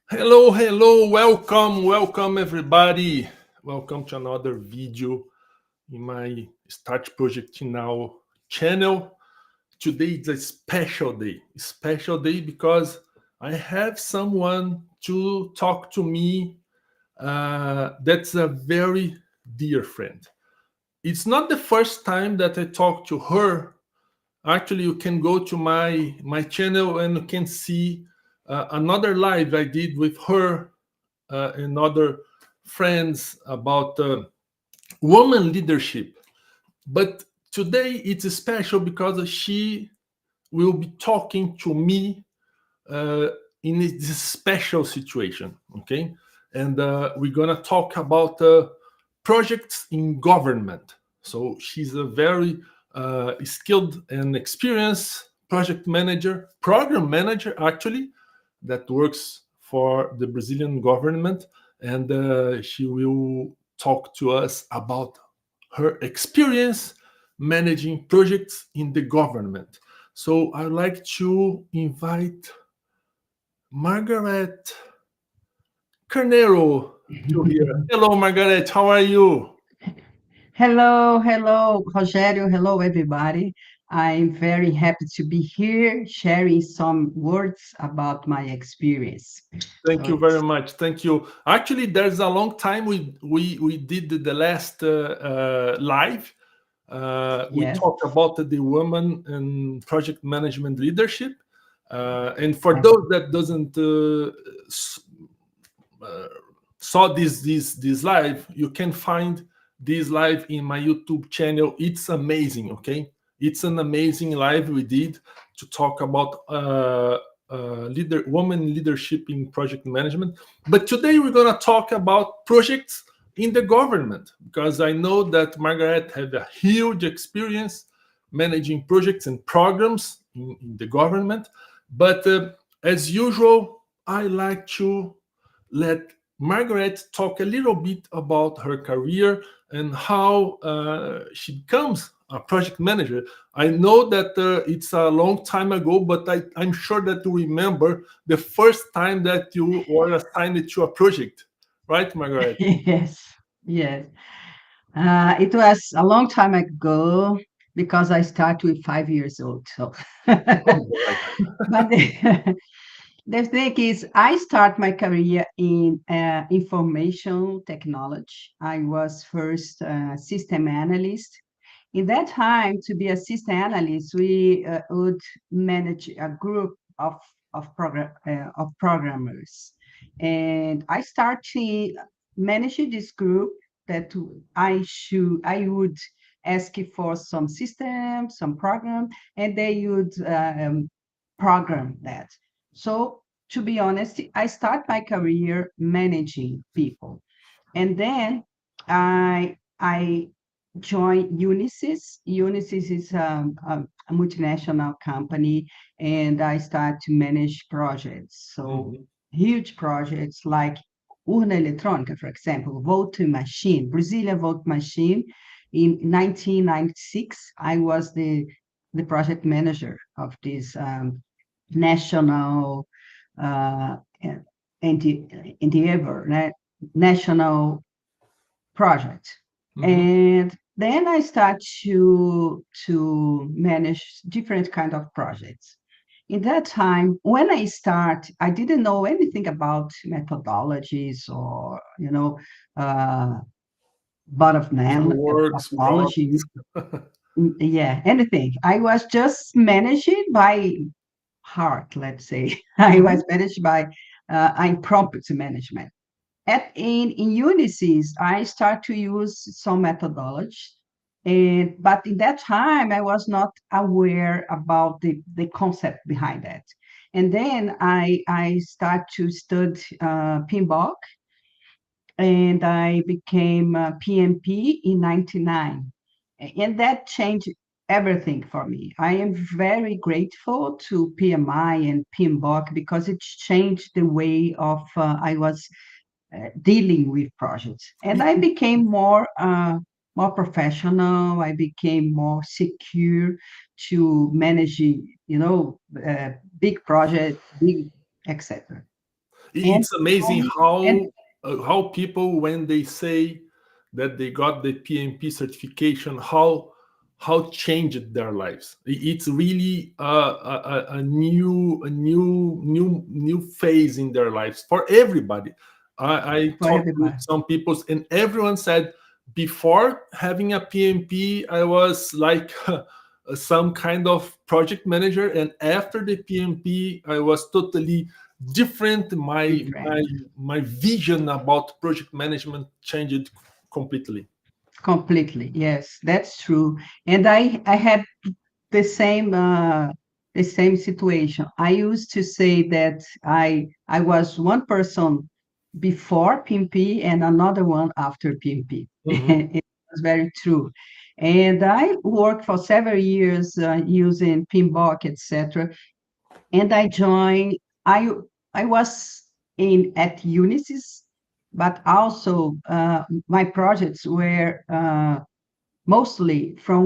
Hello, hello, welcome everybody. Welcome to another video in my Start Project Now channel. Today is a special day because I have someone to talk to me that's a very dear friend. It's not the first time that I talk to her. Actually, you can go to my channel and you can see another live I did with her and other friends about woman leadership. But today it's special because she will be talking to me uh, in this special situation. Okay, and we're gonna talk about projects in government. So she's a very skilled and experienced project manager, program manager actually, that works for the Brazilian government, and she will talk to us about her experience managing projects in the government. So I'd like to invite Margaret Carneiro to here. Hello, Margaret. How are you? Hello, Rogério. Hello, everybody. I'm very happy to be here sharing some words about my experience. Thank So you very it's, much. Thank you. Actually, there's a long time we did the last live. We yes, talked about the women and project management leadership. And for yes. those that doesn't uh, saw this live, you can find this live in my YouTube channel. It's amazing. Okay, it's an amazing live we did to talk about woman leadership in project management. But today we're gonna talk about projects in the government because I know that Margaret had a huge experience managing projects and programs in the government. But as usual, I like to let Margaret talk a little bit about her career and how she becomes a project manager. I know that it's a long time ago, but I'm sure that you remember the first time that you were assigned to a project, right, Margaret? Yes, yes. It was a long time ago because I started with 5 years old. So, Oh but boy. the thing is, I start my career in information technology. I was first system analyst. In that time, to be a system analyst, we would manage a group of programmers, and I started managing this group that I would ask for some system, some program, and they would program that. So to be honest, I start my career managing people, and then I joined Unisys. Unisys is a multinational company, and I start to manage projects. So Mhm. huge projects like Urna Eletrônica, for example, voting machine, Brazilian vote machine. In 1996, I was the project manager of this national uh, endeavor, national project. Mhm. And then I start to manage different kind of projects. In that time, when I start, I didn't know anything about methodologies or uh, bottom-up Works, apology. products. Yeah, anything. I was just managing by heart, let's say. I Mhm. was managed by impromptu management. In Unisys, I start to use some methodology, but in that time, I was not aware about the concept behind that. And then I start to study PMBOK, and I became PMP in 99. And that changed everything for me. I am very grateful to PMI and PMBOK because it changed the way of I was dealing with projects, and I became more professional. I became more secure to manage, big project, big etc. And It's amazing and how people, when they say that they got the PMP certification, how changed their lives. It's really a new phase in their lives for everybody. I for talked with everybody. some people, and everyone said before having a PMP, I was like some kind of project manager, and after the PMP, I was totally different. Different. My vision about project management changed completely. Completely, yes, that's true. And I had the same situation. I used to say that I was one person before PMP and another one after PMP. Mhm. It was very true. And I worked for several years using PMBOK, etc. And I joined. I was in at Unisys, but also my projects were mostly from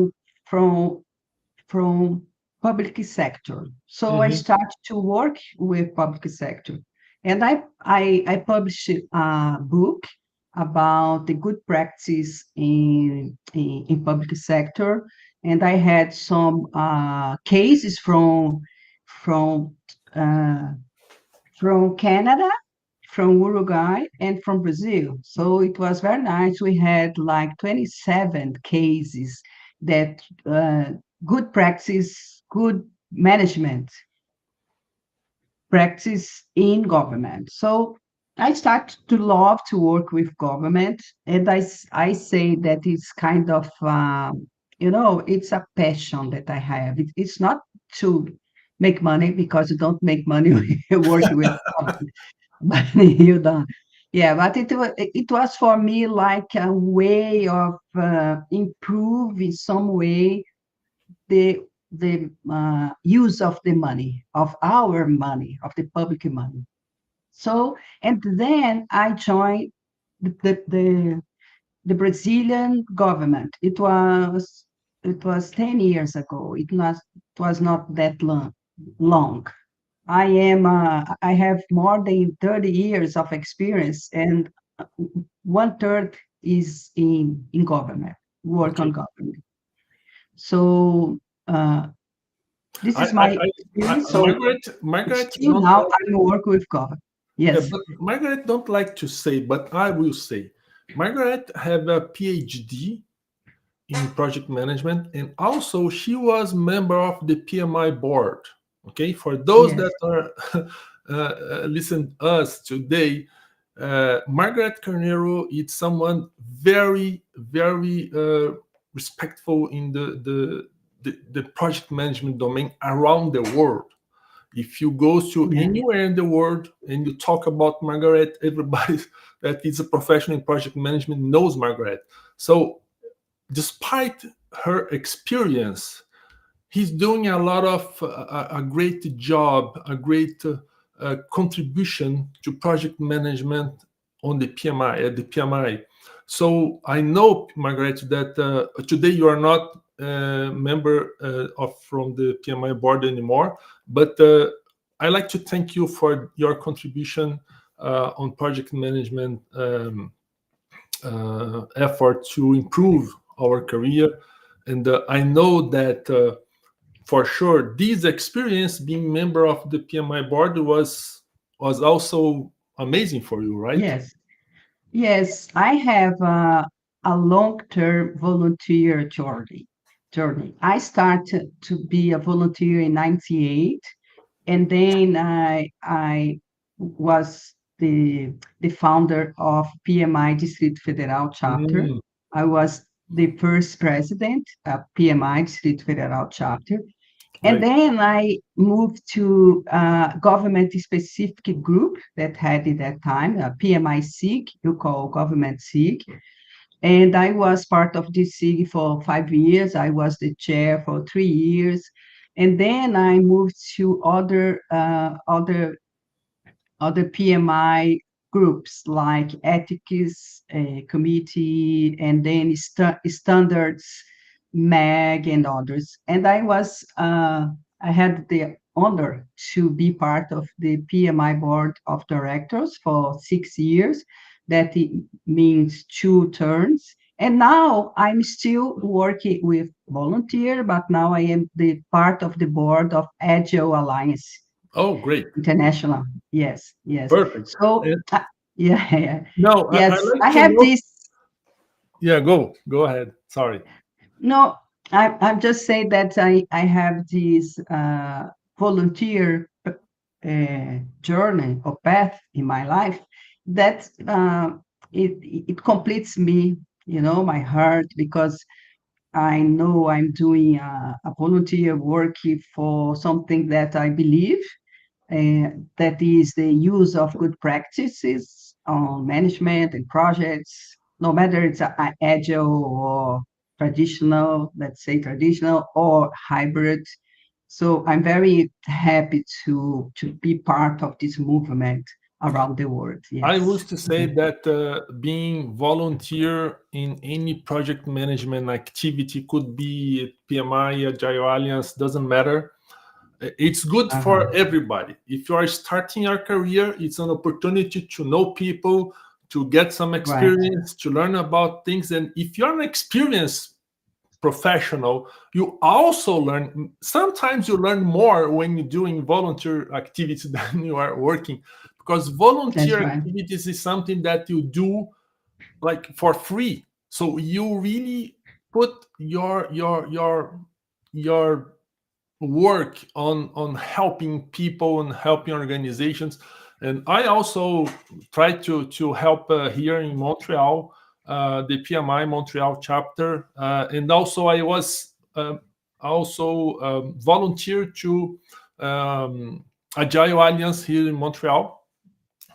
from public sector. So I Mhm. started to work with public sector, and I published a book about the good practice in public sector, and I had some cases from uh, from Canada, from Uruguay, and from Brazil. So it was very nice. We had like 27 cases that good practice, good management practice in government. So I started to love to work with government, and I say that it's kind of, it's a passion that I have. It's not to make money because you don't make money working with government. But you don't. Yeah, but it was for me like a way of improve in some way the use of the money, of our money, of the public money. So, and then I joined the Brazilian government. It was 10 years ago. It was not that long. I have more than 30 years of experience, and one third is in government, work on Okay. government. So uh, this I, is I, my experience. So Margaret still don't now like, I work with government. Yes, but Margaret don't like to say, but I will say, Margaret have a PhD in project management, and also she was member of the PMI board. Okay, for those yes, that are listen us today, Margaret Carneiro is someone very, very respectful in the project management domain around the world. If you go to yeah, anywhere in the world and you talk about Margaret, everybody that is a professional in project management knows Margaret. So despite her experience, he's doing a lot of a great job, a great contribution to project management on the PMI at the PMI. So I know, Margaret, that today you are not a member of from the PMI board anymore, but I like to thank you for your contribution on project management effort to improve our career. And I know that for sure this experience being member of the PMI board was also amazing for you, right? yes, yes. I have a long-term volunteer journey. I started to be a volunteer in '98, and then I was the founder of PMI Distrito Federal chapter. Mm, I was the first president of PMI Distrito Federal chapter. And great. then I moved to a government-specific group that had at that time, a PMI SIG, you call government SIG. And I was part of DC for 5 years. I was the chair for 3 years. And then I moved to other PMI groups like ethics committee, and then standards, MAG, and others. And I had the honor to be part of the PMI board of directors for 6 years. That it means 2 terms. And now I'm still working with volunteer, but now I am the part of the board of Agile Alliance Oh, great. International. Yes, yes. Perfect. So, And yeah, yeah. now I Yes, like I to have know. this. Yeah, go ahead. Sorry. No, I'm just saying that I have this volunteer journey or path in my life that it completes me, my heart, because I know I'm doing a volunteer work for something that I believe, that is the use of good practices on management and projects, no matter it's agile or traditional, let's say traditional or hybrid. So I'm very happy to be part of this movement around the world. I Yes. used to say that being volunteer in any project management activity, could be PMI, Agile Alliance, doesn't matter. It's good for Uh-huh. everybody. If you are starting your career, it's an opportunity to know people, to get some Right. experience, to learn about things. And if you're an experienced professional, you also learn. Sometimes you learn more when you're doing volunteer activities than you are working, because That's volunteer right. activities is something that you do like for free. So you really put your work on helping people and helping organizations. And I also try to help here in Montreal, the PMI Montreal chapter, and also I was also volunteer to um, Agile Alliance here in Montreal.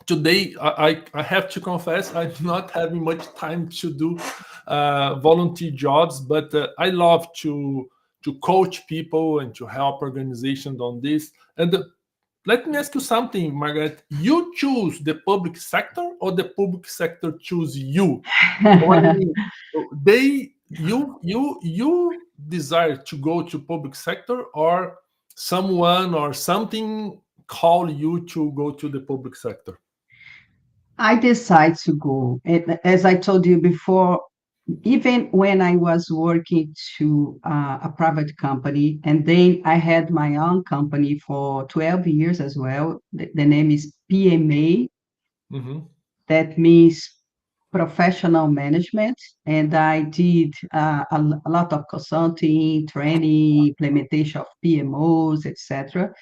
Today, I have to confess, I'm not having much time to do volunteer jobs, but I love to coach people and to help organizations on this. And let me ask you something, Margaret. You choose the public sector, or the public sector choose you? What I mean, you desire to go to public sector, or someone or something call you to go to the public sector? I decide to go. As I told you before, even when I was working to a private company, and then I had my own company for 12 years as well. The name is PMA. Mhm. That means professional management. And I did a lot of consulting, training, implementation of PMOs, etc.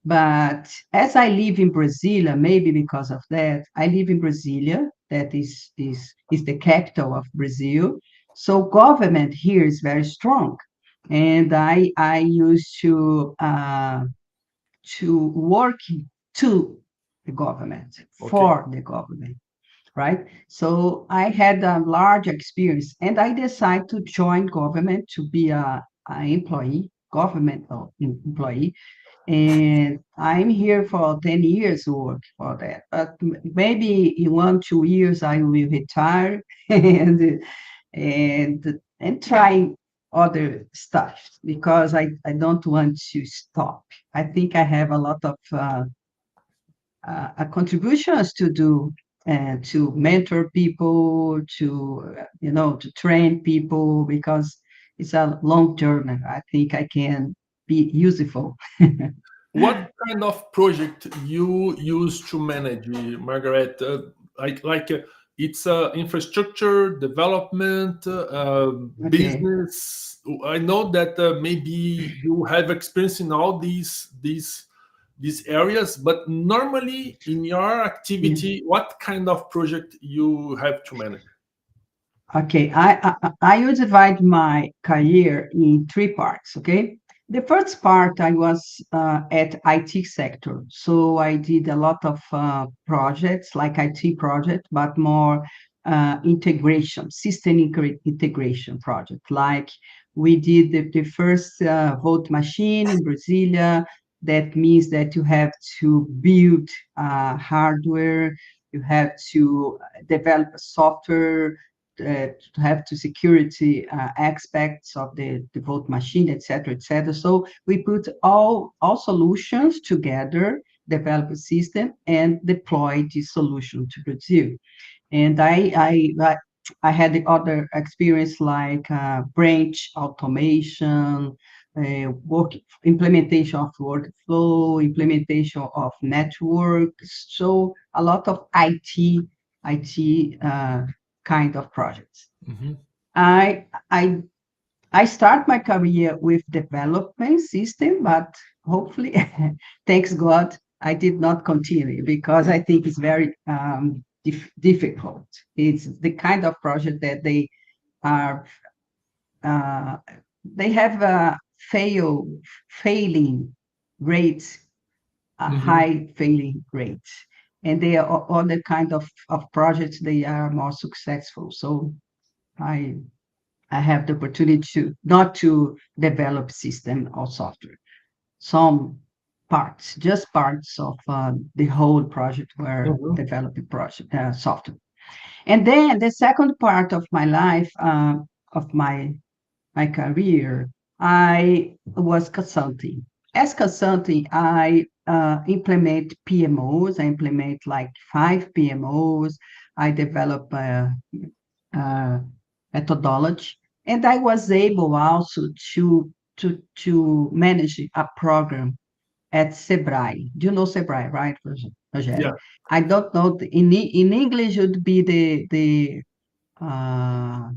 But as I live in Brasilia, maybe because of that, I live in Brasilia, that is the capital of Brazil. So government here is very strong. And I used to work to the government, Okay. for the government, right? So I had a large experience, and I decided to join government to be a employee, government employee, and I'm here for 10 years work for that. But maybe in 1, 2 years I will retire and try other stuff, because I don't want to stop. I think I have a lot of contributions to do, and to mentor people, to train people, because it's a long journey. I think I can be useful. What kind of project you use to manage, Margaret? It's infrastructure development, Okay. business. I know that maybe you have experience in all these areas, but normally in your Yeah. activity, what kind of project you have to manage? Okay, I will divide my career in three parts. Okay, the first part I was at IT sector, so I did a lot of projects like IT project, but more integration, integration project. Like we did the first vote machine in Brasilia. That means that you have to build hardware, you have to develop a software, to have to security aspects of the vote machine, etc., etc. So we put all solutions together, develop a system, and deploy this solution to Brazil. And I had the other experience like branch automation, work implementation of workflow, implementation of networks. So a lot of IT kind of projects. Mhm. I I I start my career with development system, but hopefully, thanks God, I did not continue because I think it's very difficult. It's the kind of project that are uh, they have a failing rates, a Mhm. high failing rate, and they are other kind of projects they are more successful. So I I have the opportunity to not to develop system or software. Some parts, just parts of the whole project were Mhm. developing project software. And then the second part of my life, of my career, I was consulting. As consulting, I implement PMOs. I implement like 5 PMOs. I develop uh, methodology, and I was able also to manage a program at Sebrae. Do you know Sebrae, right, Rogério? Yeah. I don't know. In English, it would be the uh,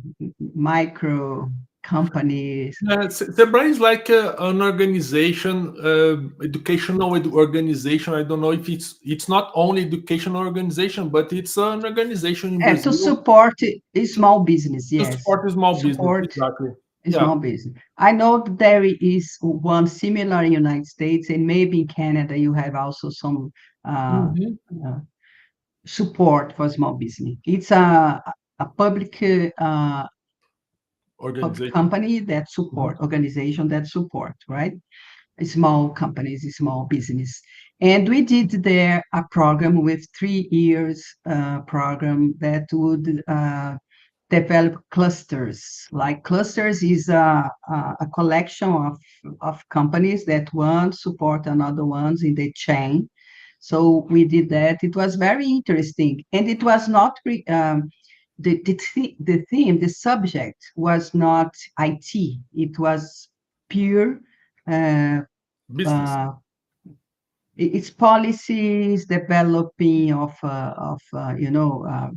micro companies. Sebrae is like an organization, educational organization. I don't know if it's not only educational organization, but it's an organization in To Brazil support a small business, to yes. support small business. Support Exactly. a Yeah. small business. I know that there is one similar in United States, and maybe in Canada you have also some uh, Mhm. uh, support for small business. It's a public Organization. company that Mhm. support, organization that support, right? Small companies, small business. And we did there a program with 3 years program that would develop clusters. Like clusters is a collection of companies that one support another ones in the chain. So we did that. It was very interesting. And it was not the theme, the subject was not IT. It was pure uh, Business. uh, its policies developing of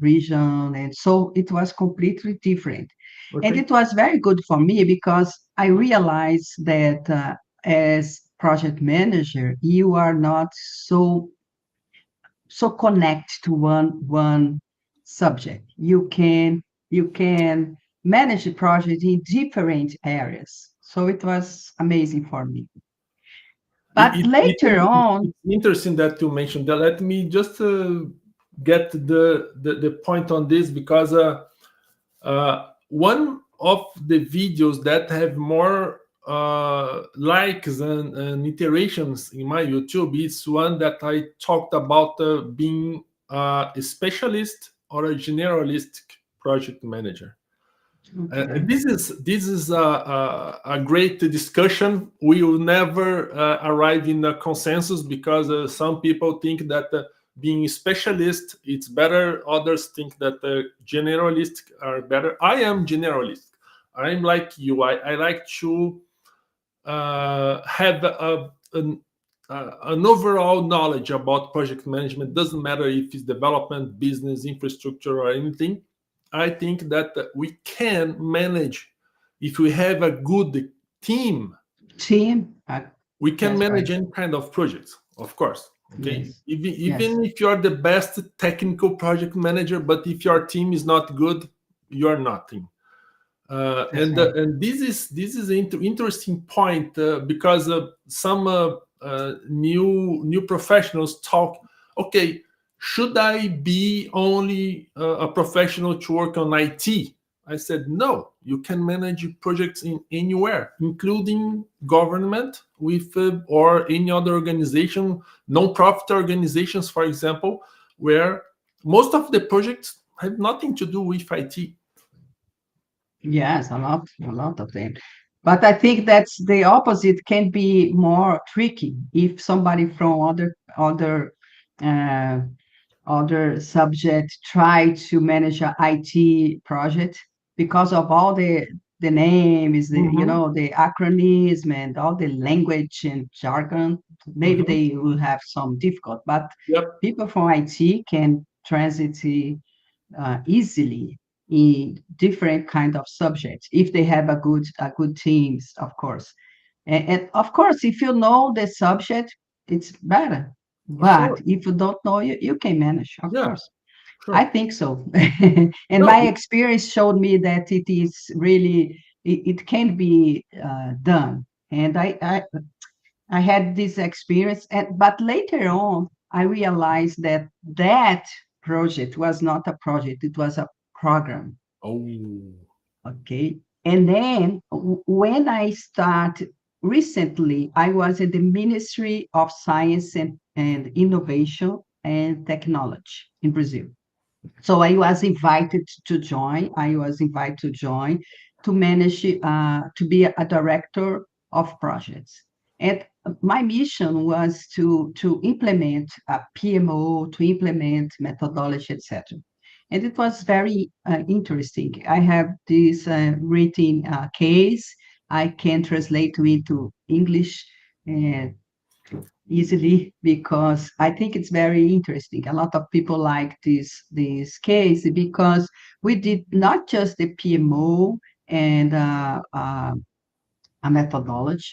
region, and so it was completely different. And Okay. it was very good for me because I realized that as project manager you are not so connect to one subject. You can manage the project in different areas, so it was amazing for me. But later on, It's interesting that you mentioned that. Let me just get the point on this because one of the videos that have more likes and iterations in my YouTube is one that I talked about being a specialist or a generalist project manager. okay. This is a great discussion. We will never arrive in a consensus because some people think that being a specialist it's better. Others think that generalist are better. I am generalist. I'm like you. I like to have an overall knowledge about project management. Doesn't matter if it's development, business, infrastructure, or anything. I think that we can manage if we have a good team. Team, We can that's manage right. any kind of projects, of course. Okay, Yes, even yes, even if you are the best technical project manager, but if your team is not good, you are nothing. that's And right. and this is an interesting point because some new professionals talk. Okay, should I be only a professional to work on IT? I said, no, you can manage projects in anywhere, including government with or any other organization, non-profit organizations, for example, where most of the projects have nothing to do with IT. Yes, a lot of them. But I think that's the opposite can be more tricky if somebody from uh, other subject try to manage a IT project because of all the names, Mm-hmm. the acronym and all the language and jargon. Maybe Mm-hmm. they will have some difficult, but Yep. people from IT can transit easily in different kind of subjects if they have a good teams, of course. And of course, if you know the subject, it's better. For sure. But if you don't know, you can manage, of Yeah. course. I Sure. think so. And No. my experience showed me that it is really, it can be done. And I had this experience, but later on, I realized that that project was not a project, it was a program. Oh. Okay. And then when I start recently, I was in the Ministry of Science and Innovation and Technology in Brazil. So I was invited to join. I was invited to join to manage, to be a director of projects. And my mission was to implement a PMO, to implement methodology, etc. And it was very interesting. I have this written case. I can translate it into English uh, easily because I think it's very interesting. A lot of people like this case because we did not just the PMO and a methodology,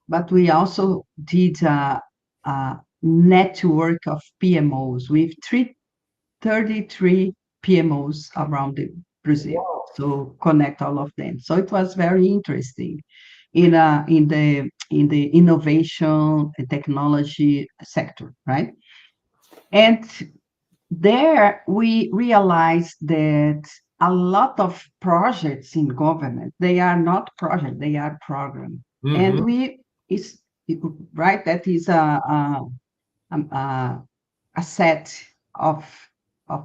but we also did a network of PMOs with 33 PMOs around Brazil. Wow. So connect all of them. So it was very interesting in the innovation and technology sector, right? And there we realized that a lot of projects in government, they are not projects, they are program. And Mm-hmm. is right, that is a, a set of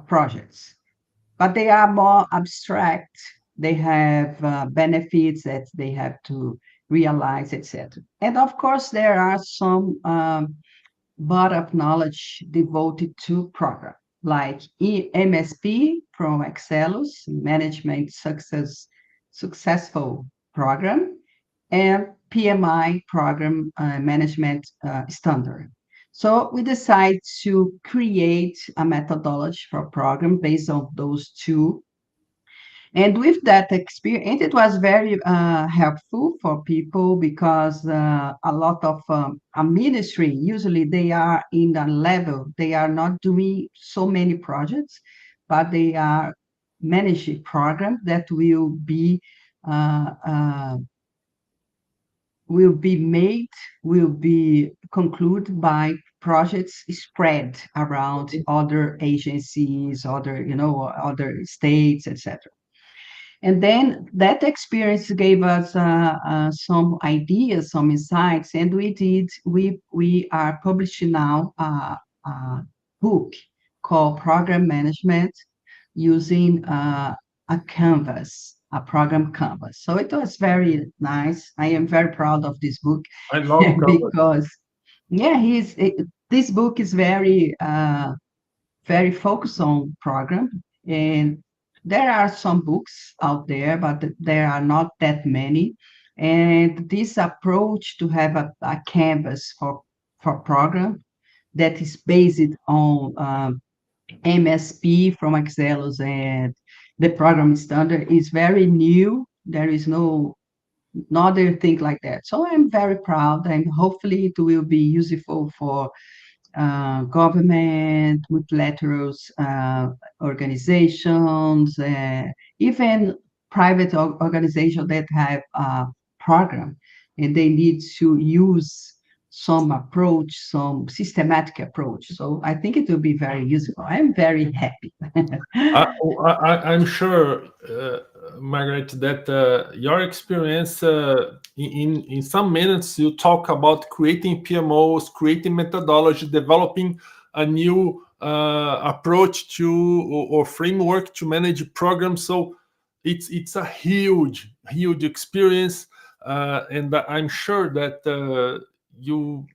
projects, but they are more abstract. They have benefits that they have to realize, etc. And of course, there are some bottom-up knowledge devoted to program, like MSP from Excelus, Management Successful Program, and PMI Program Management Standard. So we decided to create a methodology for a program based on those two. And with that experience, it was very helpful for people because a lot of a ministry, usually they are in a level, they are not doing so many projects, but they are managing programs that uh, uh, will be made, will be concluded by projects spread around other agencies, other states, etc. And then that experience gave us some ideas, some insights, and we are publishing now a book called Program Management using a canvas, a program canvas. So it was very nice. I am very proud of this book I love Canvas. because, yeah, this book is very focused on program. And there are some books out there, but there are not that many. And this approach to have a canvas for program that is based on MSP from Excelus and the program standard is very new. There is no other thing like that. So I'm very proud, and hopefully it will be useful for government, multilateral organizations, even private organizations that have a program and they need to use some approach, some systematic approach. So I think it will be very useful. I'm very happy. I'm sure, Margaret, that your experience in some minutes you talk about creating PMOs, creating methodology, developing a new approach to or framework to manage programs. So it's a huge experience, and I'm sure that you.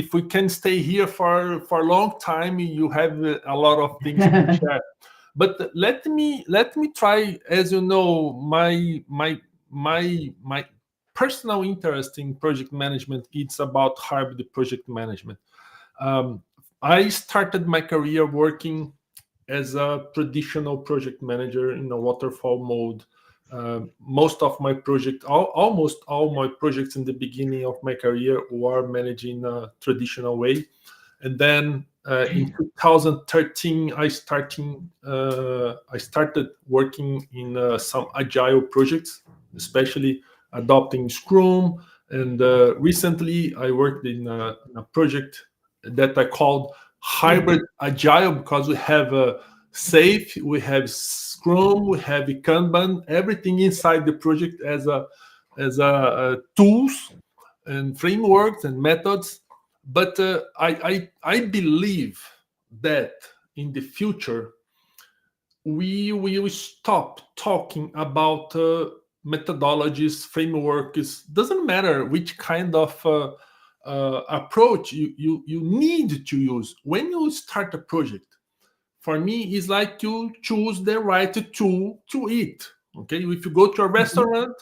If we can stay here for a long time, you have a lot of things to share. But let me try. As you know, my personal interest in project management, it's about hybrid project management. um, I started my career working as a traditional project manager in a waterfall mode. Most of my project, almost all my projects in the beginning of my career were managed in a traditional way. And then in 2013, I started working in some agile projects, especially adopting Scrum. And recently, I worked in a project that I called hybrid agile, because we have Safe, we have Scrum, we have Kanban, everything inside the project as a tools and frameworks and methods. But I believe that in the future we will stop talking about methodologies, frameworks. Doesn't matter which kind of approach you need to use when you start a project. For me, it's like you choose the right tool to eat. Okay, if you go to a Mhm. restaurant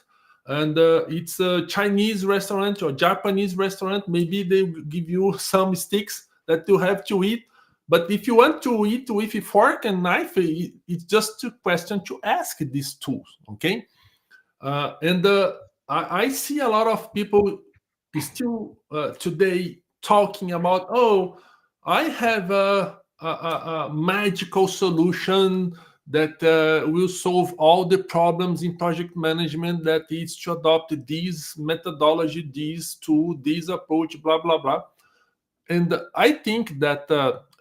and it's a Chinese restaurant or Japanese restaurant, maybe they will give you some sticks that you have to eat. But if you want to eat with a fork and knife, it's just a question to ask these tools. Okay, and I see a lot of people still today talking about, oh, I have a magical solution that will solve all the problems in project management, that is to adopt this methodology, this tool, this approach, blah blah blah. And I think that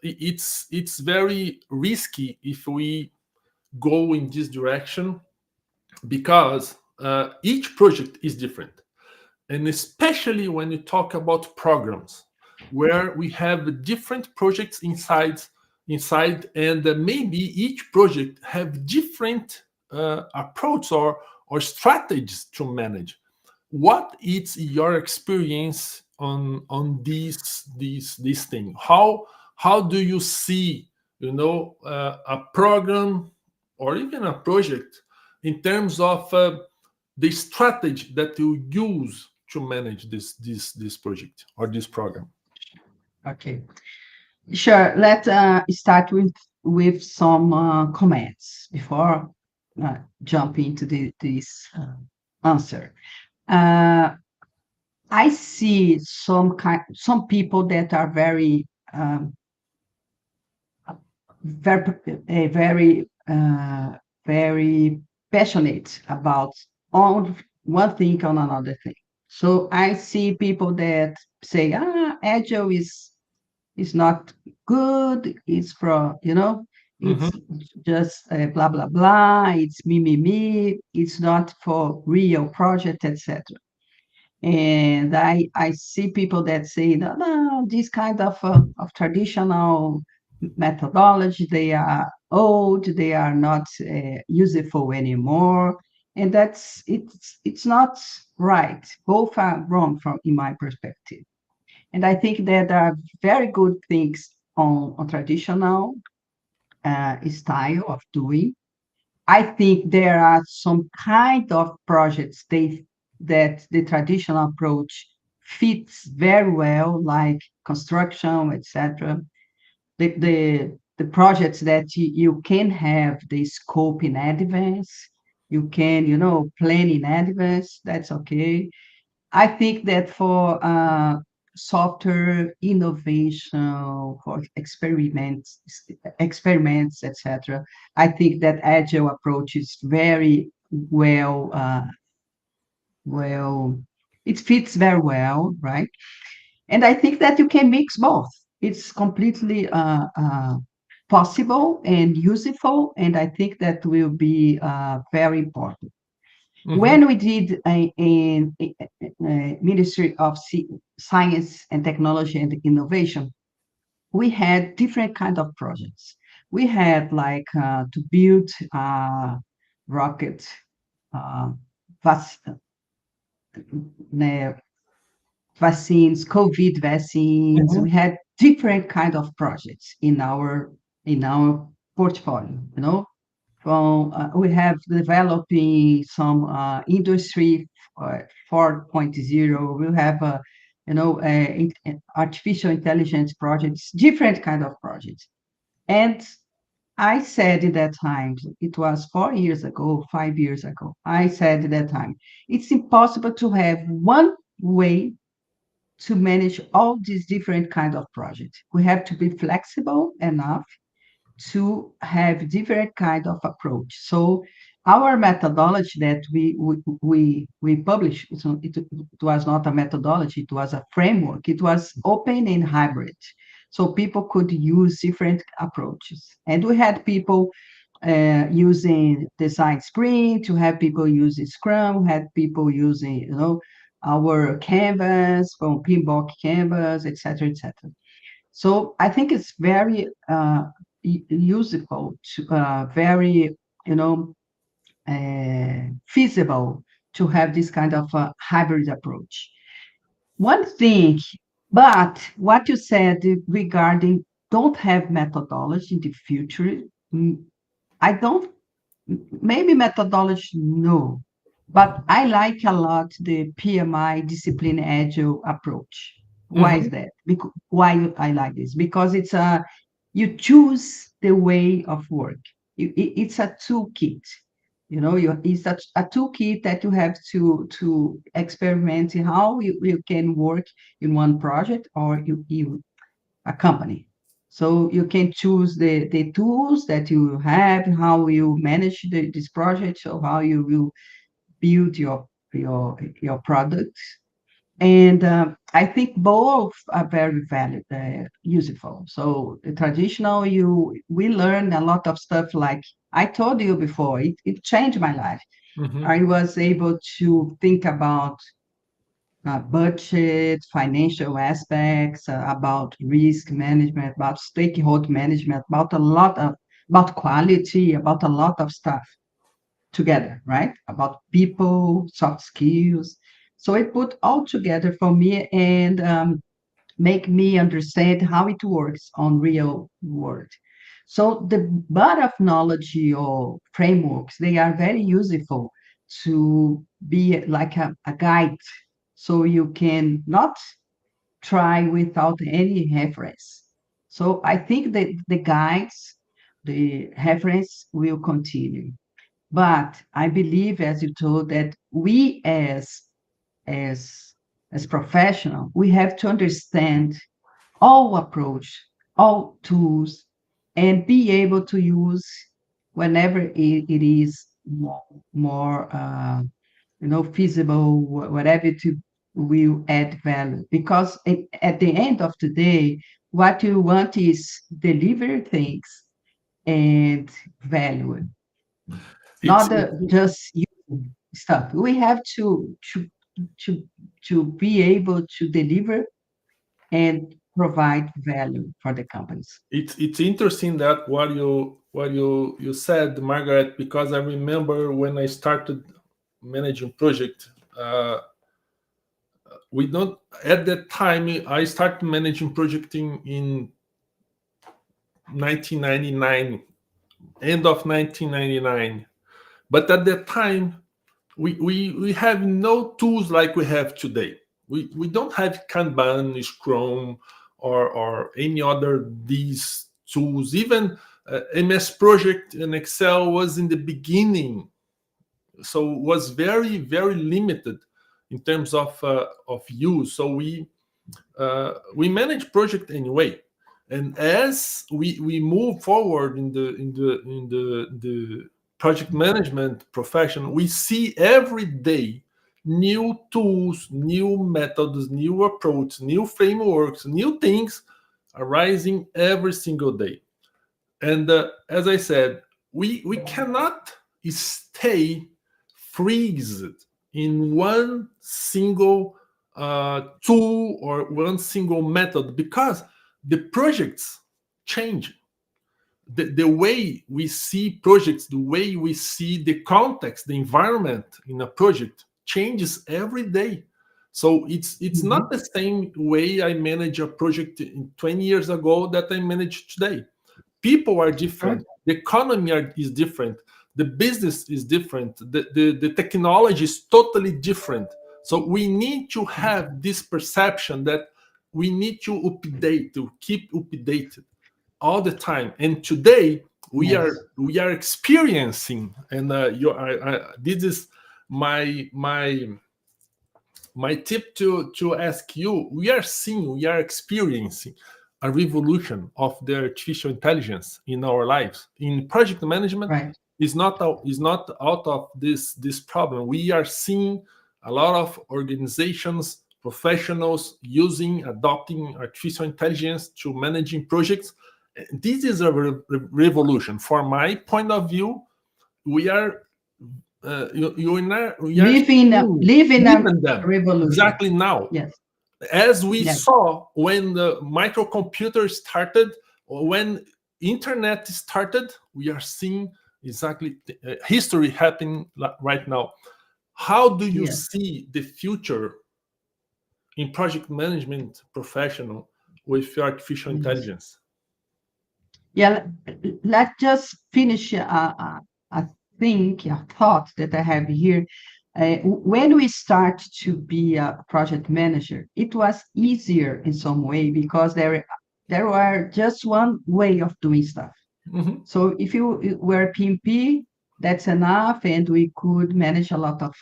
it's very risky if we go in this direction, because each project is different. And especially when you talk about programs where we have different projects inside, and maybe each project have different approach or strategies to manage. What is your experience on this thing? How do you see, a program or even a project in terms of the strategy that you use to manage this project or this program? Okay, sure. Let's start with some comments before jump into this answer. Uh, I see some people that are very very passionate about on one thing on another thing. So I see people that say, agile is not good. It's from, Mhm. it's just blah blah blah. It's me. It's not for real project, etc. And I see people that say, no, this kind of traditional methodology, they are old, they are not useful anymore. And it's not right. Both are wrong from in my perspective. And I think that there are very good things on traditional style of doing. I think there are some kind of projects that the traditional approach fits very well, like construction, etc. The projects that you can have the scope in advance, you can, plan in advance, that's okay. I think that for software innovation, for experiments, etc., I think that agile approach is very well, it fits very well, right? And I think that you can mix both. It's completely possible and useful, and I think that will be very important. Mhm. When we did a Ministry of Science and Technology and Innovation, we had different kind of projects. We had like to build rocket uh, vac- uh, vaccines, COVID vaccines. Mhm. We had different kind of projects in our portfolio. You know, from we have developing some industry 4.0. We have artificial intelligence projects, different kind of projects. And I said at that time, it was 4 years ago, 5 years ago, I said at that time, it's impossible to have one way to manage all these different kind of projects. We have to be flexible enough to have different kind of approach. So our methodology that we published, it was not a methodology, it was a framework. It was open and hybrid. So people could use different approaches. And we had people using design sprint, to have people using Scrum, had people using, our Canvas from Pinbock Canvas, etc., etc. So I think it's very useful, very, you know, feasible to have this kind of hybrid approach. One thing, but what you said regarding don't have methodology in the future, mm, I don't, maybe methodology, no, but I like a lot the PMI discipline agile approach. Why is Mhm. that? Why I like this? Because it's a you choose the way of work. It's a toolkit. It's a toolkit that you have to experiment in how you can work in one project or you a company. So you can choose the tools that you have, how you manage this project, so how you will build your product. And I think both are very valid, useful. So the traditional, we learn a lot of stuff. Like I told you before, it changed my life. Mhm. I was able to think about budget, financial aspects, about risk management, about stakeholder management, about quality, about a lot of stuff together, right? About people, soft skills. So it put all together for me and make me understand how it works on real world. So the body of knowledge or frameworks, they are very useful to be like a guide. So you can not try without any reference. So I think that the guides, the reference will continue. But I believe, as you told, that we as as professional, we have to understand all approach, all tools, and be able to use whenever it is more feasible, whatever to will add value. Because at the end of the day, what you want is deliver things and value, It's not just using stuff. We have to to be able to deliver and provide value for the companies. it's interesting that what you said, Margaret, because I remember when I started managing project. We don't At that time I started managing projecting in 1999, end of 1999. But at that time, we have no tools like we have today. We don't have Kanban, Scrum, or any other these tools. Even MS Project and Excel was in the beginning, so was very limited in terms of use. So we manage project anyway, and as we move forward in the project management profession, we see every day new tools, new methods, new approaches, new frameworks, new things arising every single day. And as I said, we cannot stay freezed in one single tool or one single method, because the projects change. The way we see projects, the way we see the context, the environment in a project changes every day. So it's Mhm. not the same way I manage a project in 20 years ago that I manage today. People are Sure. different, the economy is different, the business is different, the technology is totally different. So we need to have this perception that we need to update, to keep updated all the time. And today Yes. we are experiencing, and this is my my tip to ask you. We are seeing, we are experiencing a revolution of the artificial intelligence in our lives. In project management, Right. is not out of this problem. We are seeing a lot of organizations, professionals using, adopting artificial intelligence to managing projects. This is a revolution. From my point of view, we are we are seeing, Living a living them revolution. exactly now, Yes. as we Yes. saw when the microcomputer started, or when internet started. We are seeing exactly history happening right now. How do you Yes. see the future in project management professional with artificial Yes. intelligence? Yeah. Let's just finish a a thought that I have here. When we start to be a project manager, it was easier in some way because there were just one way of doing stuff. Mhm. So if you were PMP, that's enough, and we could manage a lot of.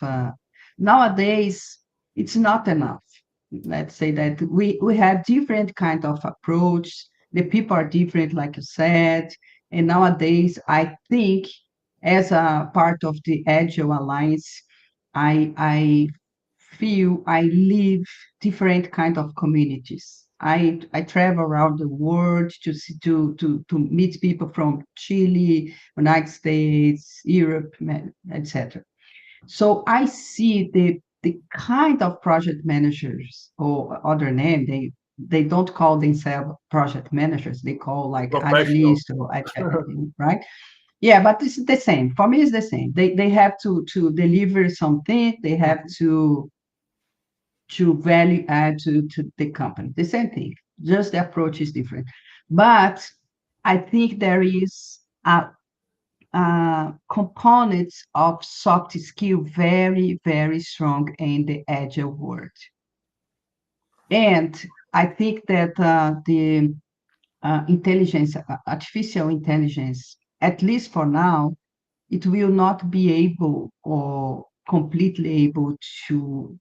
Nowadays, it's not enough. Let's say that we have different kind of approach. The people are different, like you said, and nowadays, I think as a part of the Agile Alliance, I feel I live different kind of communities. I travel around the world to see, to meet people from Chile, United States, Europe, etc. So I see the kind of project managers or other name they don't call themselves project managers. They call like Professional. agilists or right? Yeah, but it's the same. For me, it's the same. They have to deliver something. They have to value add to the company. The same thing, just the approach is different. But I think there is a component of soft skill very, very strong in the agile world. And I think that the intelligence, artificial intelligence, at least for now, it will not be able or completely able to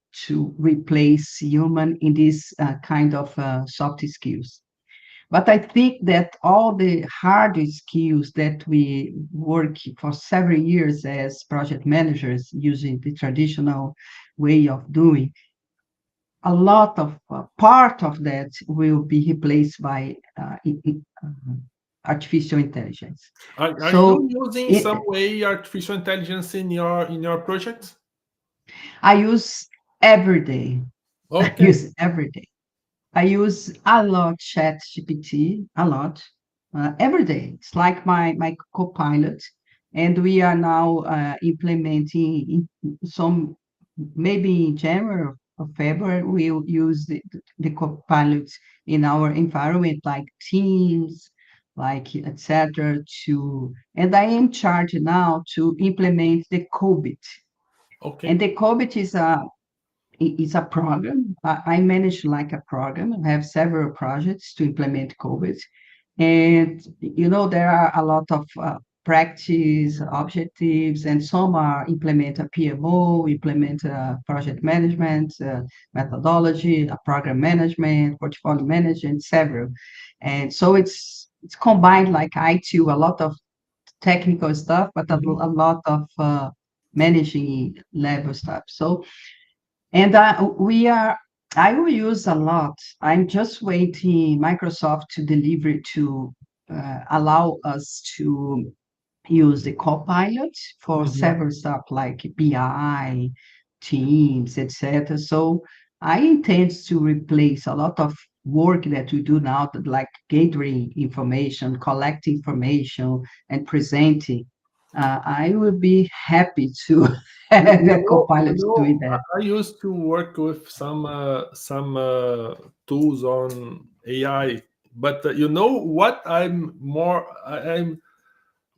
replace human in this kind of soft skills. But I think that all the hard skills that we work for several years as project managers using the traditional way of doing, a lot of part of that will be replaced by artificial intelligence. Are you So using some it, way artificial intelligence in your project? I use every day. I Okay. use every day. I use a lot ChatGPT, a lot, every day. It's like my co-pilot, and we are now implementing some. Maybe in January or February, we'll use the co-pilots in our environment, like Teams, like etc. And I am charged now to implement the COBIT, and Okay. the COBIT is a program. I manage like a program. I have several projects to implement COVID. And, there are a lot of practice objectives, and some are implement a PMO, implement a project management methodology, a program management, portfolio management, several. And so it's combined like IT, a lot of technical stuff, but a Mhm. lot of managing level stuff. So And I will use a lot. I'm just waiting Microsoft to deliver to allow us to use the Copilot for Mhm. several stuff like BI, Teams, etc. So I intend to replace a lot of work that we do now, like gathering information, collecting information, and presenting. I will be happy to have a You Copilot doing know, that. I used to work with some tools on AI, but you know what? I'm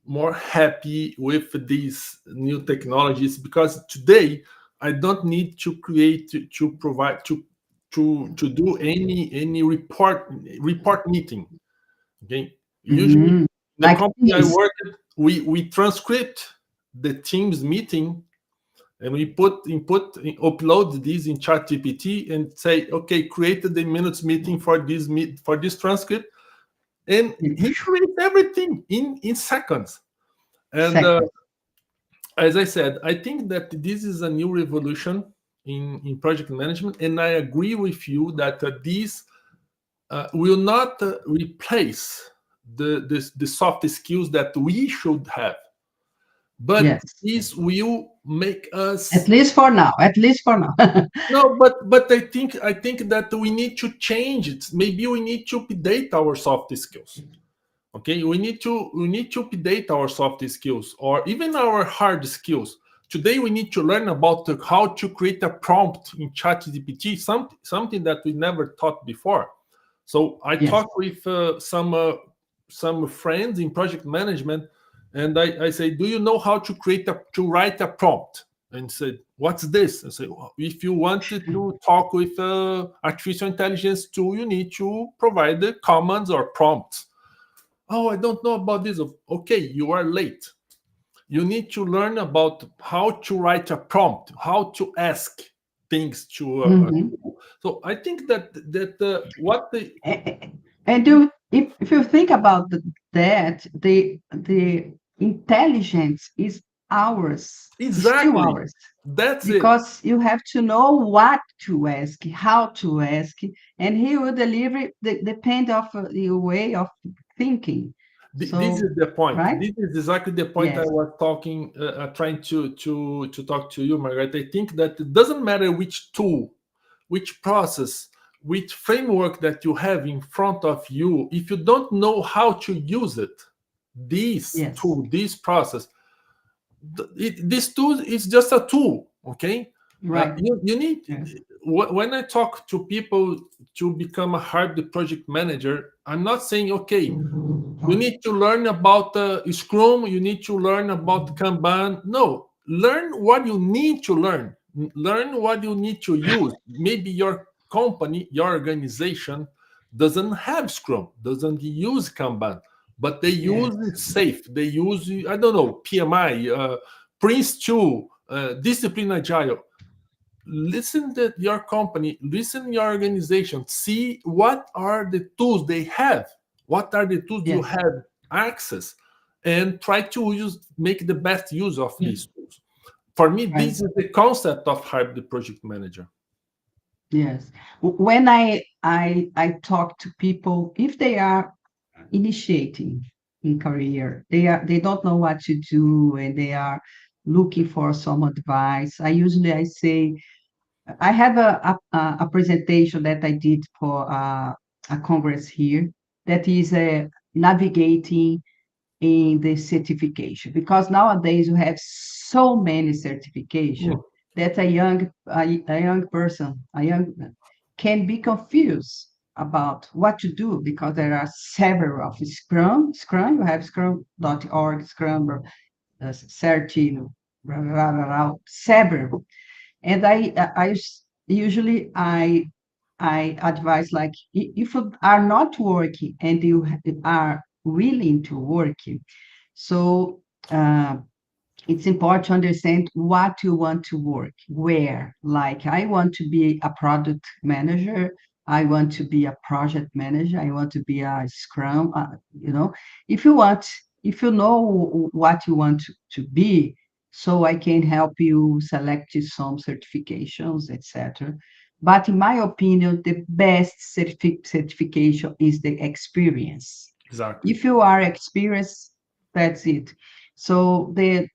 more happy with these new technologies because today I don't need to create to provide to do any report meeting. Okay, usually Mm, the like company I Teams. work at, we transcript the Teams meeting and we upload these in ChatGPT and say, okay, create the minutes meeting for for this transcript, and he creates everything in seconds. And Second. as I said, I think that this is a new revolution in project management, and I agree with you that this will not replace the soft skills that we should have, but Yes. this will make At us. least for now. At least for now. No, but I think that we need to change it. Maybe we need to update our soft skills. Okay, we need to update our soft skills or even our hard skills. Today we need to learn about how to create a prompt in ChatGPT, something that we never taught before. So I Yes. talk with some friends in project management, and I say, "Do you know how to write a prompt?" And said, "What's this?" I say, "Well, if you wanted to talk with artificial intelligence tool, you need to provide the commands or prompts." Oh, I don't know about this. Okay, you are late. You need to learn about how to write a prompt, how to ask things to a Mhm. tool. So I think that what the And if you think about that, the intelligence is ours, still exactly, ours, that's it. because you have to know what to ask, how to ask, and he will deliver depend of your way of thinking. This So, is the point. right? This is exactly the point I Yes, was trying to talk to you, Margaret. I think that it doesn't matter which tool, which process, which framework that you have in front of you. If you don't know how to use it, this yes, tool, this process, this tool is just a tool. Okay, right. you need. Yes, When I talk to people to become a hard project manager, I'm not saying, okay, you need to learn about Scrum. You need to learn about Kanban. No, learn what you need to learn. Learn what you need to use. Maybe your company, your organization doesn't have Scrum, doesn't use Kanban, but they use yes, it safe. They use, I don't know, PMI, Prince 2, Discipline Agile. Listen to your company, listen to your organization, see what are the tools they have, what are the tools you yes, have access, and try to make the best use of these tools. For me, right. this is the concept of hybrid project manager. Yes. When I talk to people, if they are initiating in career, they don't know what to do and they are looking for some advice. I say I have a presentation that I did for a congress here that is navigating in the certification, because nowadays you have so many certification Mm. that a young person, a young can be confused about what to do, because there are several of Scrum, you have scrum.org, Scrum, Certi, several. And usually I advise, like, if you are not working and you are willing to work, so uh, it's important to understand what you want to work, where. Like, I want to be a product manager, I want to be a project manager, I want to be a Scrum. If you know what you want to be, so I can help you select some certifications, etc. But in my opinion, the best certification is the experience. Exactly. If you are experienced, that's it. So the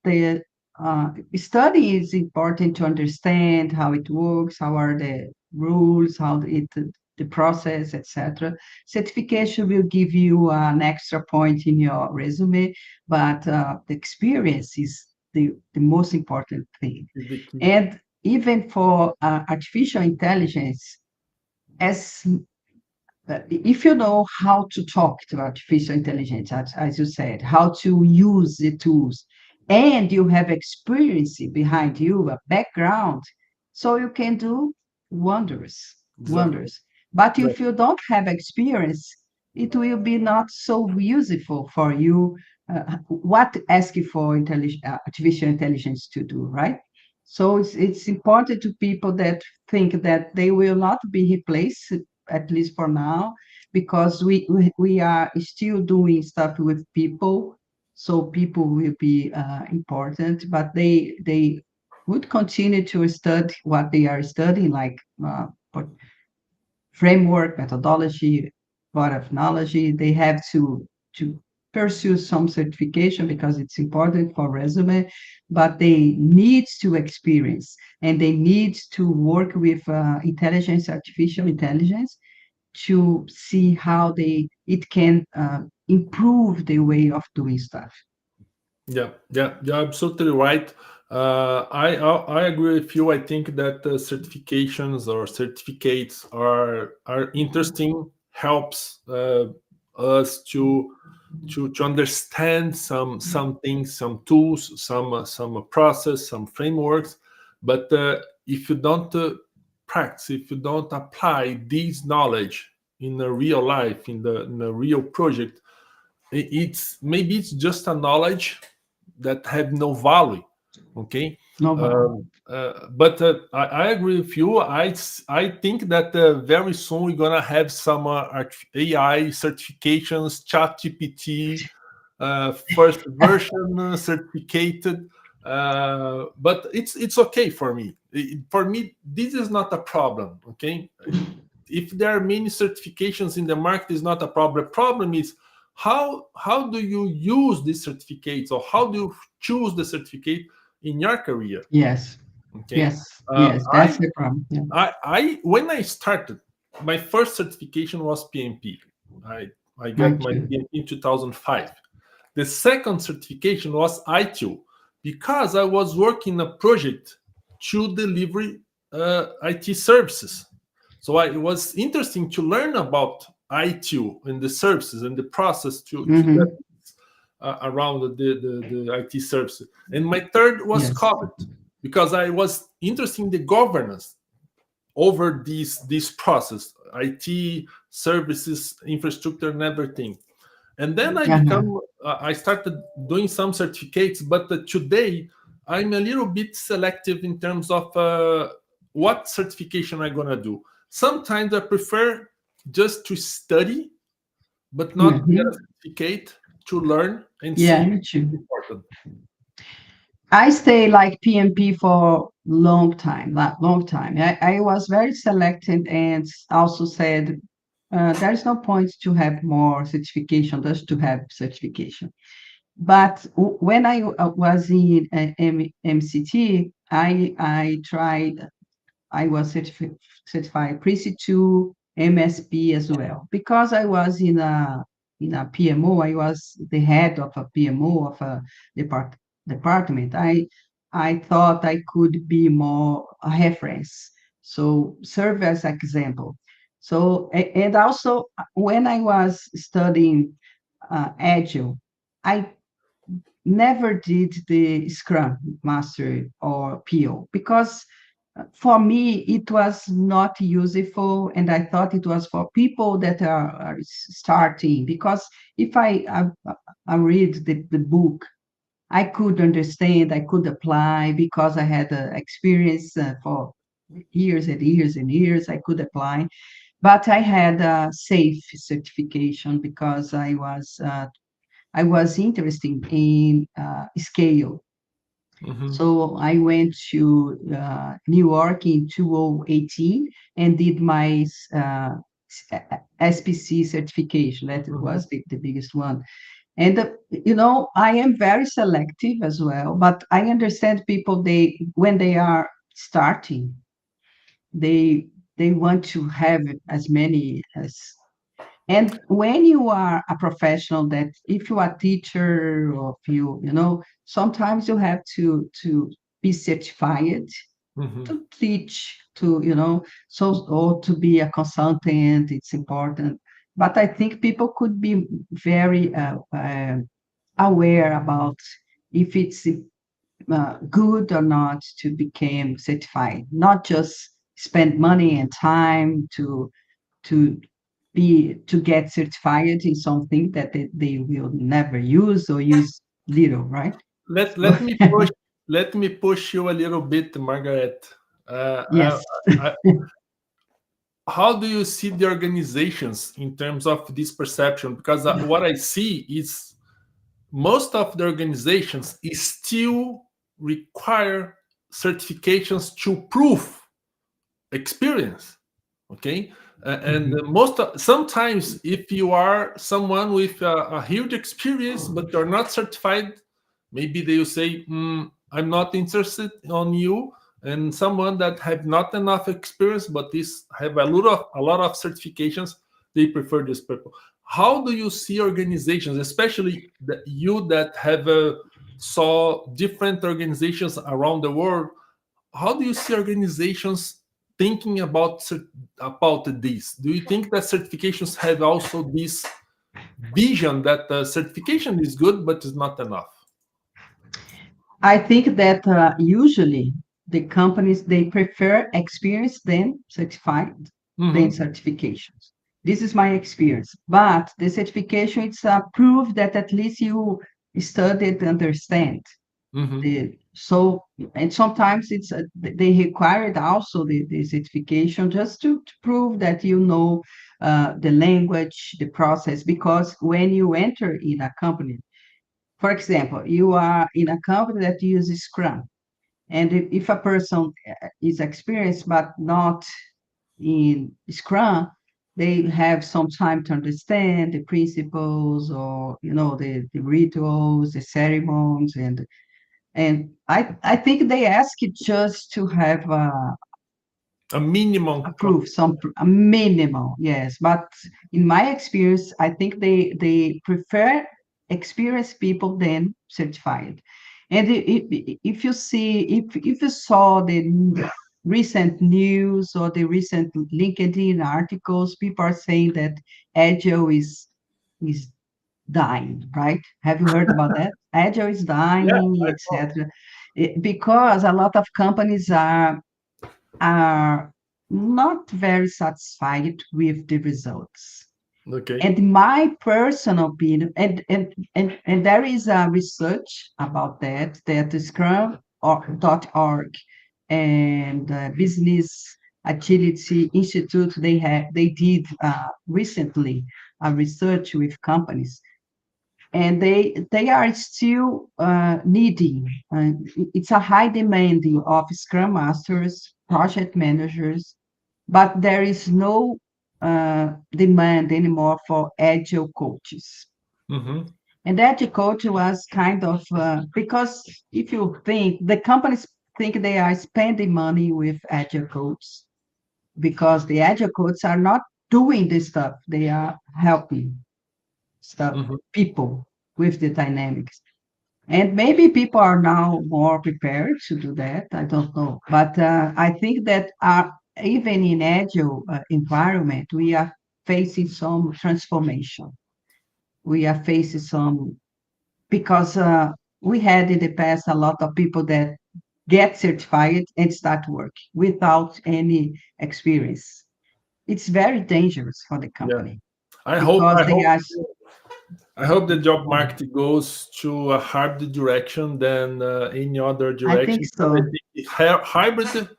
study is important to understand how it works, how are the rules, how the process, etc. Certification will give you an extra point in your resume, but the experience is the most important thing. Is the key. And even for artificial intelligence, as if you know how to talk to artificial intelligence, as you said, how to use the tools, and you have experience behind you, a background, so you can do wonders, Exactly. wonders. But if Exactly. you don't have experience, it will be not so useful for you. What asking for artificial intelligence to do, right? So it's important to people that think that they will not be replaced, at least for now, because we are still doing stuff with people, so people will be important, but they would continue to study what they are studying, like framework, methodology, body of knowledge. They have to pursue some certification because it's important for resume, but they need to experience and they need to work with intelligence, artificial intelligence, to see how it can improve the way of doing stuff. Yeah, yeah, you're absolutely right. I agree with you. I think that certifications or certificates are interesting. Helps us to understand some things, some tools, some process, some frameworks. But if you don't practice, if you don't apply this knowledge in a real life, in a real project, it's maybe it's just a knowledge that have no value. Okay. No value. But I agree with you. I think that very soon we're gonna have some AI certifications, chat gpt, first version certificated. But it's okay for me. For me, this is not a problem. Okay. If there are many certifications in the market, is not a problem. Problem is how do you use these certificates, or how do you choose the certificate in your career? Yes, Okay. yes, uh, yes, i that's the problem. Yeah. I when I started, my first certification was PMP. I got Thank my you. PMP in 2005. The second certification was ITIL, because I was working a project to deliver IT services. So it was interesting to learn about ITIL and the services and the process to that Hmm. around the IT services. And my third was Yes. COVID, because I was interested in the governance over this process, IT services, infrastructure, and everything. And then Uh-huh. I started doing some certificates, but today I'm a little bit selective in terms of what certification I'm gonna do. Sometimes I prefer just to study, but not get a Mhm. certificate, to learn and Yeah, see me too. important. I stay like PMP for long time, like long time. I was very selected and also said there's no point to have more certification, just to have certification. But when I was in MCT, I tried. I was certified Prince2, MSP as well, because I was in a PMO. I was the head of a PMO of a department. I thought I could be more a reference, so serve as example. So and also when I was studying Agile, I never did the Scrum Master or PO because for me it was not useful, and I thought it was for people that are starting. Because if I read the book, I could understand, I could apply because I had experience for years and years and years. I could apply, but I had a safe certification because I was interested in scale. Mhm. So I went to New York in 2018 and did my SPC certification. That Mhm. was the biggest one. And I am very selective as well, but I understand people, they when they are starting, they they want to have as many as. And when you are a professional, that if you are a teacher, or if sometimes you have to be certified Mhm. to teach, so, or to be a consultant, it's important. But I think people could be very aware about if it's good or not to become certified, not just spend money and time to to get certified in something that they will never use or use little, right? Let So, let me push let me push you a little bit, Margaret. Uh, yes. I, how do you see the organizations in terms of this perception? Because what I see is most of the organizations is still require certifications to prove experience. Okay. And Mhm. sometimes if you are someone with a huge experience but you're not certified, maybe they will say, I'm not interested on you. And someone that have not enough experience but is have a lot of certifications, they prefer this people. How do you see organizations, especially you that have saw different organizations around the world? How do you see organizations thinking about this? Do you think that certifications have also this vision that certification is good but is not enough? I think that usually the companies, they prefer experience than Hmm. certifications. This is my experience. But the certification, it's a proof that at least you studied, understand. Hmm. So, and sometimes they required also the certification just to prove that you know the language, the process, because when you enter in a company, for example, you are in a company that uses Scrum, and if a person is experienced but not in Scrum, they have some time to understand the principles, or the rituals, the ceremonies, and I think they ask it just to have A minimum. a proof, a minimal, yes. But in my experience, I think they prefer experienced people than certified. And if you see, if you saw the recent news or the recent LinkedIn articles, people are saying that Agile is dying, right? Have you heard about that? Agile is Yeah, dying, I know. etc. Because a lot of companies are not very satisfied with the results. Okay. And my personal opinion, and there is a research about that the Scrum.org and Business Agility Institute, they did recently a research with companies, and they are still needing. It's a high demanding of Scrum Masters, project managers, but there is no demand anymore for agile coaches. Hmm. And agile coach was kind of because if you think the companies think they are spending money with agile coaches, because the agile coaches are not doing this stuff; they are helping stuff Hmm. people with the dynamics. And maybe people are now more prepared to do that. I don't know. But I think that even in agile environment, we are facing some transformation. We are facing some, because we had in the past a lot of people that get certified and start work without any experience. It's very dangerous for the Yeah. company I hope. because I they hope. are. I hope the job market goes to a hybrid direction than any other I think direction. Because I so. think hybrid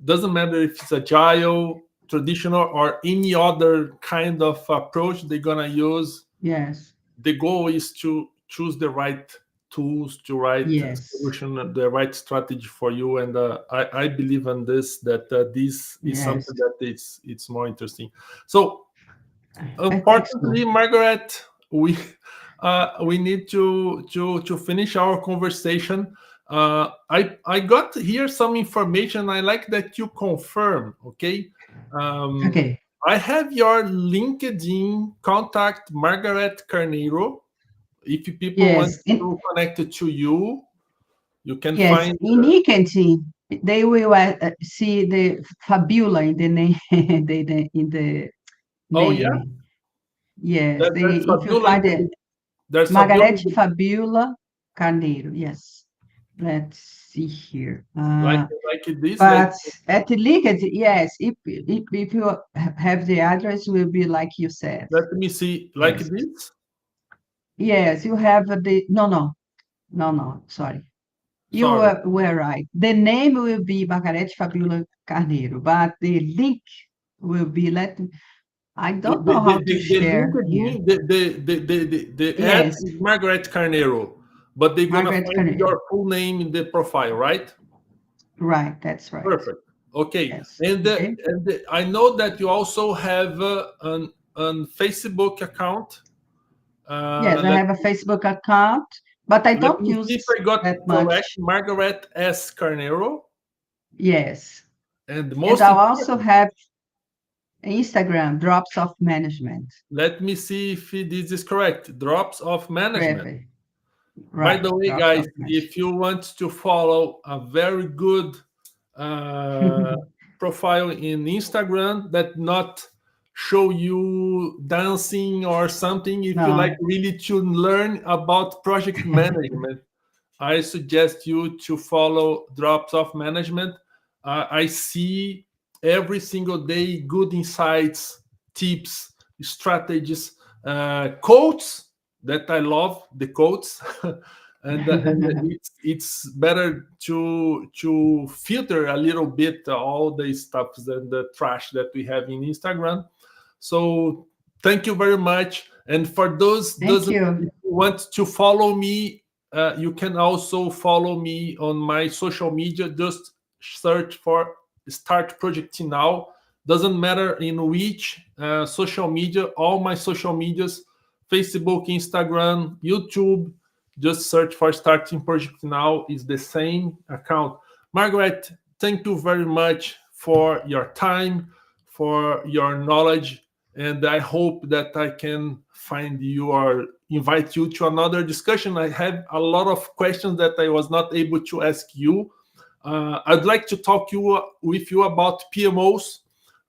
doesn't matter if it's agile, traditional, or any other kind of approach they're gonna use. Yes. The goal is to choose the right tools to write Yes. solution, the right strategy for you. And I believe in this, that this is Yes. something that it's more interesting. So I think so. unfortunately, Margaret, we need to finish our conversation. I got here some information. I like that you confirm. Okay. Okay. I have your LinkedIn contact, Margaret Carneiro. If people want Yes. to connect to you, you can Yes. find. In LinkedIn, they will see the Fabiola in the name, in the Oh yeah, name. Yes. there's If you Fabiola in find the it, there's Fabiola in Margarete Fabiola Carneiro. Yes. Let's see here. like this. But at the LinkedIn, yes, if you have the address, will be like you said. Let me see, like Yes. this. Yes, you have the no, sorry. You Sorry. were right. The name will be Margarete Fabiola Carneiro, but the link will be I The don't the know the, how to the, the share here. LinkedIn, the ad Yes, is Margaret Carneiro, but they're gonna Margaret find Carneiro. your full name in the profile, right? Right, that's right. Perfect. Okay. Yes. And Okay. I know that you also have an Facebook account. Yes, I Let have a Facebook account, but I let don't me see if use I got that correct. much. Margaret S. Carneiro. Yes. And And most I also important, have Instagram, Drops of Management. let me see if this is correct. Drops of Management. Perfect. By Right, the way, Drops guys, of if you want to follow a very good uh, Management. profile in Instagram that not show you dancing or something, if you like No. really to learn about project management, I suggest you to follow Drops of Management. I see every single day good insights, tips, strategies, quotes that I love the quotes, and it's better to filter a little bit all the stuff and the trash that we have in Instagram. So thank you very much. And for those Thank doesn't you. want to follow me, you can also follow me on my social media. Just search for Start Project Now. Doesn't matter in which social media, all my social medias, Facebook, Instagram, YouTube, just search for Starting Project Now, is the same account. Margaret, thank you very much for your time, for your knowledge, and I hope that I can find you or invite you to another discussion. I have a lot of questions that I was not able to ask you. I'd like to talk with you about PMOs.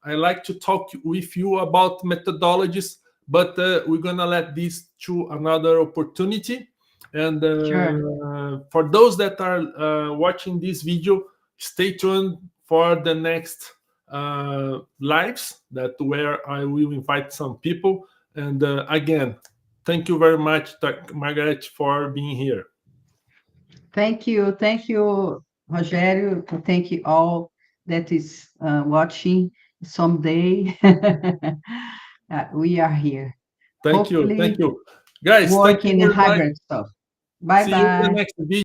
I like to talk with you about methodologies, but we're gonna let this to another opportunity. And Sure. for those that are watching this video, stay tuned for the next lives that where I will invite some people. And again, thank you very much, Margaret, for being here. Thank you. Thank you, Rogério. Thank you all that is watching someday. We are here. Thank you. Thank Hopefully you. Guys, thank you working in very much. hybrid stuff. See you in the Bye-bye. next video.